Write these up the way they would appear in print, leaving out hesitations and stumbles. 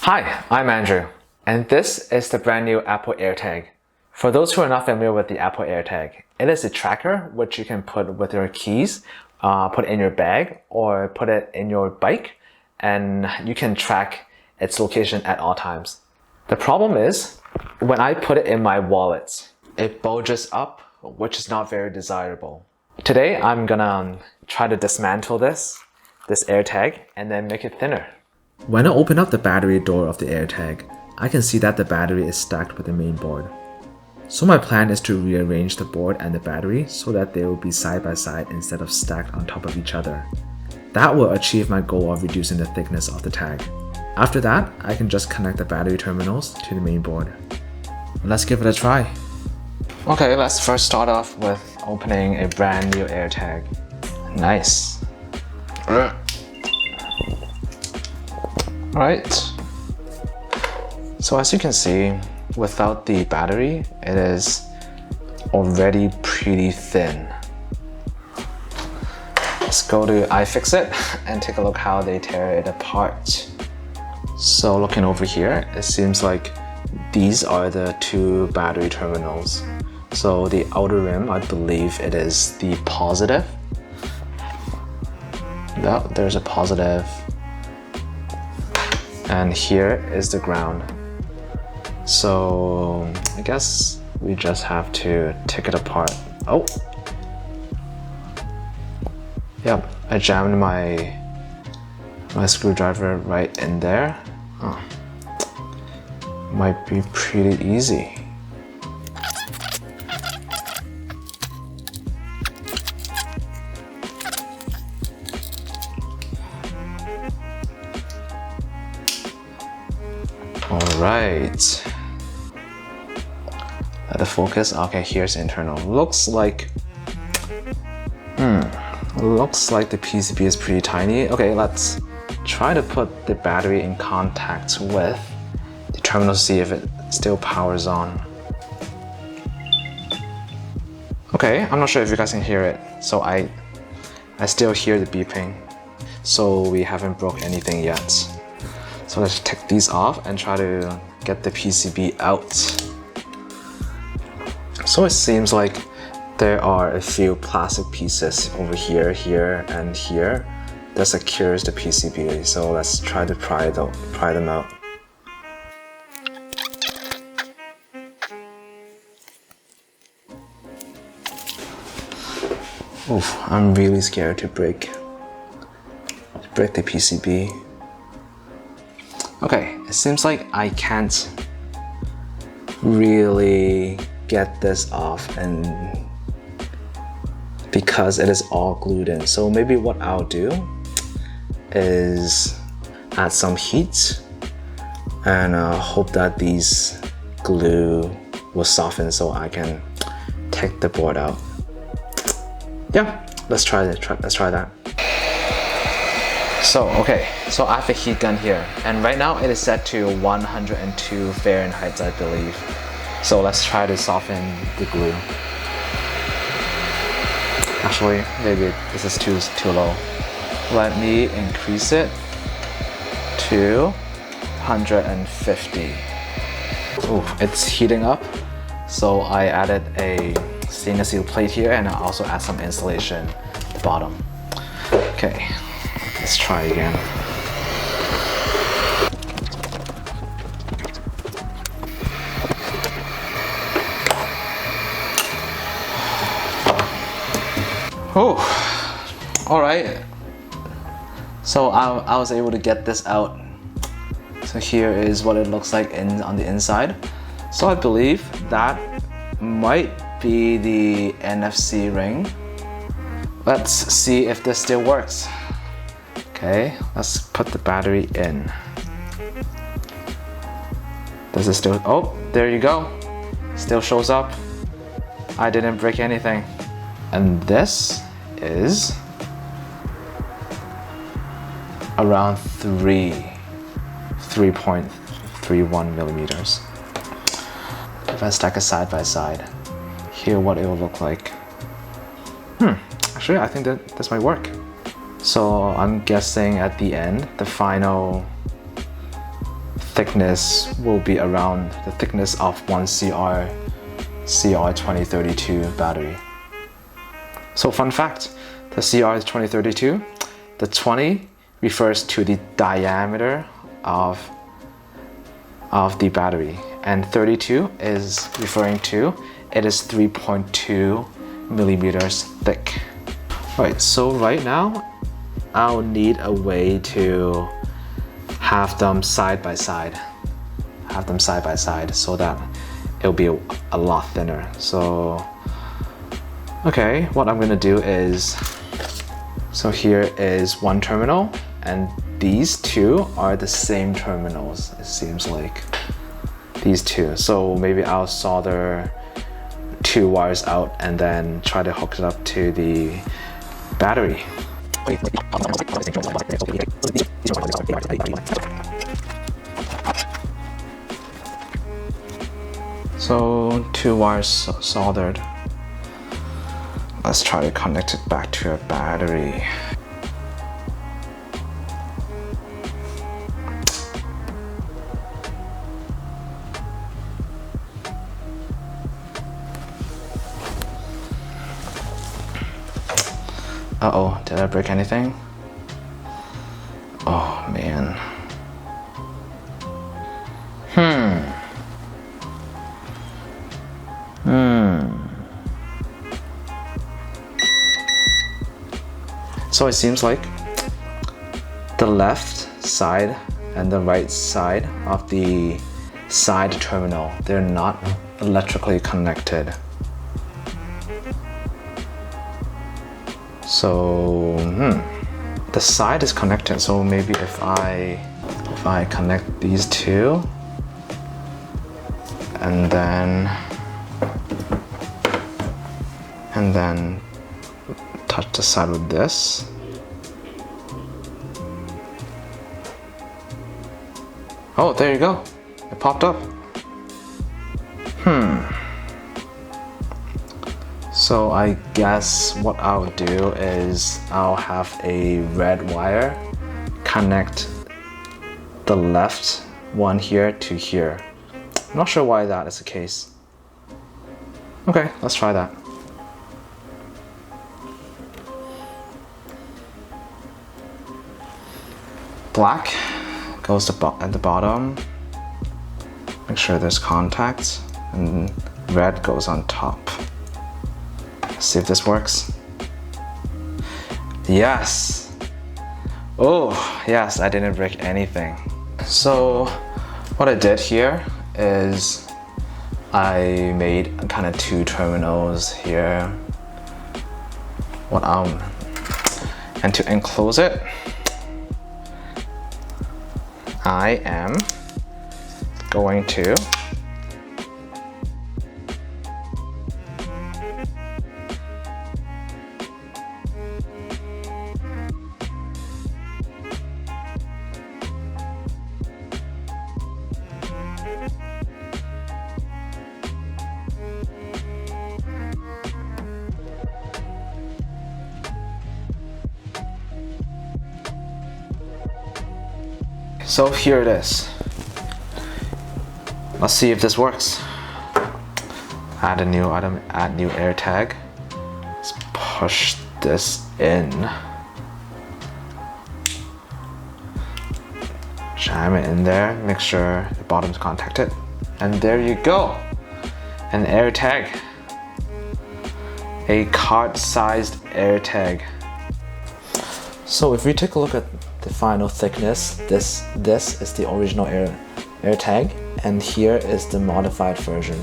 Hi, I'm Andrew, and this is the brand new Apple Airtag. For those who are not familiar with the Apple Airtag, it is a tracker which you can put with your keys, put in your bag, or put it in your bike, and you can track its location at all times. The problem is, when I put it in my wallet, it bulges up, which is not very desirable. Today, I'm gonna try to dismantle this AirTag, and then make it thinner. When I open up the battery door of the AirTag, I can see that the battery is stacked with the main board. So my plan is to rearrange the board and the battery so that they will be side by side instead of stacked on top of each other. That will achieve my goal of reducing the thickness of the tag. After that, I can just connect the battery terminals to the main board. Let's give it a try. Okay, let's first start off with opening a brand new AirTag. Nice. Alright, so as you can see, without the battery, it is already pretty thin. Let's go to iFixit and take a look how they tear it apart. So looking over here, it seems like these are the two battery terminals. So the outer rim, I believe it is the positive. Yeah, there's a positive. And here is the ground. So I guess we just have to take it apart. Oh! Yep, I jammed my screwdriver right in there. Oh. Might be pretty easy. Alright. Let it focus. Okay, here's internal. Looks like the PCB is pretty tiny. Okay, let's try to put the battery in contact with the terminal to see if it still powers on. Okay, I'm not sure if you guys can hear it. So I still hear the beeping. So we haven't broke anything yet. So let's take these off and try to get the PCB out. So it seems like there are a few plastic pieces over here, here, and here that secures the PCB. So let's try to pry them out. Oof, I'm really scared to break the PCB. Okay, it seems like I can't really get this off and because it is all glued in. So maybe what I'll do is add some heat and hope that these glue will soften so I can take the board out. Yeah, let's try that. So I have a heat gun here, and right now it is set to 102 Fahrenheit, I believe. So let's try to soften the glue. Actually, maybe this is too low. Let me increase it to 150. Ooh, it's heating up. So I added a stainless steel plate here, and I also add some insulation at the bottom. Okay. Let's try again. Oh, all right. So I was able to get this out. So here is what it looks like on the inside. So I believe that might be the NFC ring. Let's see if this still works. Okay, let's put the battery in. Does it still? Oh, there you go. Still shows up. I didn't break anything. And this is around 3.31 millimeters. If I stack it side by side, here what it will look like. Actually, I think that this might work. So I'm guessing at the end, the final thickness will be around the thickness of one CR2032 battery. So fun fact, the CR2032, the 20 refers to the diameter of the battery, and 32 is referring to it is 3.2 millimeters thick. Right, so right now I'll need a way to have them side by side so that it'll be a lot thinner. So okay, what I'm gonna do is, so here is one terminal and these two are the same terminals, it seems like, these two. So maybe I'll solder two wires out and then try to hook it up to the battery. So two wires soldered. Let's try to connect it back to a battery. Uh-oh, did I break anything? Oh man. So it seems like the left side and the right side of the side terminal, they're not electrically connected. So the side is connected, so maybe if I connect these two and then touch the side with this. Oh, there you go. It popped up. So I guess what I'll do is I'll have a red wire connect the left one here to here. I'm not sure why that is the case. Okay, let's try that. Black goes at the bottom. Make sure there's contacts, and red goes on top. Let's see if this works. Yes! Oh, yes, I didn't break anything. So what I did here is I made kind of two terminals here. And to enclose it, I am going to So here it is. Let's see if this works. Add a new item, add new Airtag. Let's push this in. Jam it in there, make sure the bottom's contacted. And there you go. An Airtag. A card-sized Airtag. So if we take a look at the final thickness, this is the original Airtag, and here is the modified version.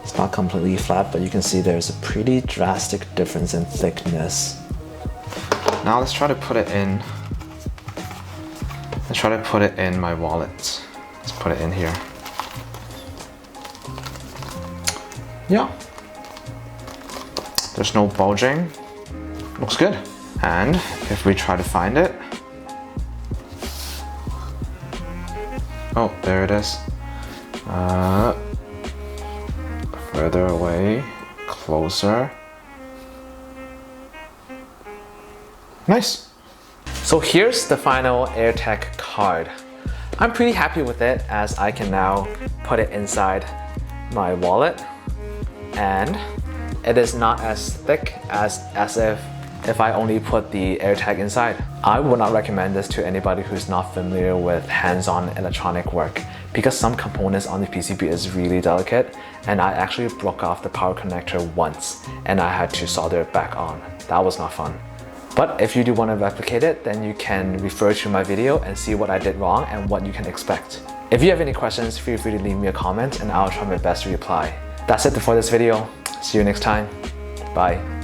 It's not completely flat, but you can see there's a pretty drastic difference in thickness. Now let's try to put it in. Let's try to put it in my wallet. Let's put it in here. Yeah. There's no bulging. Looks good. And if we try to find it, oh, there it is. Further away, closer. Nice. So here's the final Airtag card. I'm pretty happy with it as I can now put it inside my wallet, and it is not as thick as if I only put the AirTag inside. I would not recommend this to anybody who's not familiar with hands-on electronic work because some components on the PCB is really delicate, and I actually broke off the power connector once and I had to solder it back on. That was not fun. But if you do want to replicate it, then you can refer to my video and see what I did wrong and what you can expect. If you have any questions, feel free to leave me a comment and I'll try my best to reply. That's it for this video. See you next time. Bye.